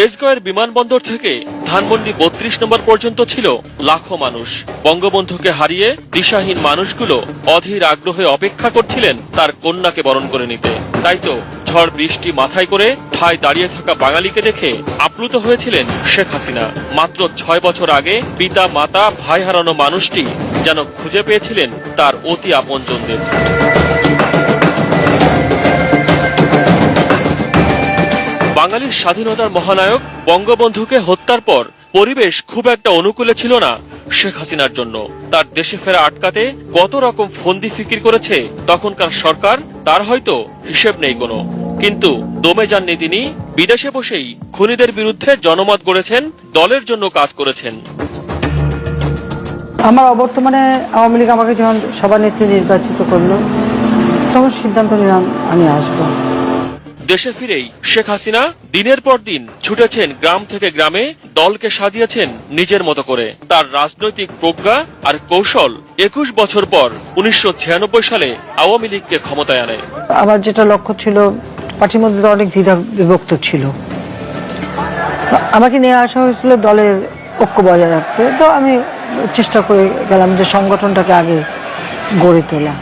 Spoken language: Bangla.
তেজগাঁওয়ের বিমানবন্দর থেকে ধানমন্ডি ৩২ নম্বর পর্যন্ত ছিল লাখো মানুষ। বঙ্গবন্ধুকে হারিয়ে দিশাহীন মানুষগুলো অধীর আগ্রহে অপেক্ষা করছিলেন তার কন্যাকে বরণ করে নিতে। তাই তো ঝড় বৃষ্টি মাথায় করে ঠায় দাঁড়িয়ে থাকা বাঙালিকে দেখে আপ্লুত হয়েছিলেন শেখ হাসিনা। মাত্র ৬ বছর আগে পিতা মাতা ভাই হারানো মানুষটি যেন খুঁজে পেয়েছিলেন তার অতি আপনজনদের। বাঙালির স্বাধীনতার মহানায়ক বঙ্গবন্ধুকে হত্যার পর পরিবেশ খুব একটা অনুকূলে ছিল না শেখ হাসিনার জন্য। তার দেশে ফেরা আটকাতে কত রকম ফন্দি ফিকির করেছে তখনকার সরকার, তার হয়তো হিসেব নেই কোনো। কিন্তু দমে যাননি তিনি। বিদেশে বসেই খুনিদের বিরুদ্ধে জনমত গড়েছেন, দলের জন্য কাজ করেছেন। আমার অবর্তমানে আওয়ামী লীগ আমাকে যখন সভানেত্রী নির্বাচিত করলো, তখন সিদ্ধান্ত নিলাম আমি আসবো। দেশে ফিরেই শেখ হাসিনা দিনের পর দিন ছুটেছেন গ্রাম থেকে গ্রামে, দলকে সাজিয়েছেন নিজের মতো করে। তার রাজনৈতিক প্রজ্ঞা আর কৌশল ২১ বছর পর ১৯৯৬ সালে আওয়ামী লীগকে ক্ষমতায় আনে। আমার যেটা লক্ষ্য ছিল, পার্টির মধ্যে অনেক দ্বিধা বিভক্ত ছিল, আমাকে নিয়ে আসা হয়েছিল দলের ঐক্য বজায় রাখতে। তো আমি চেষ্টা করে গেলাম যে সংগঠনটাকে আগে গড়ে তোলা।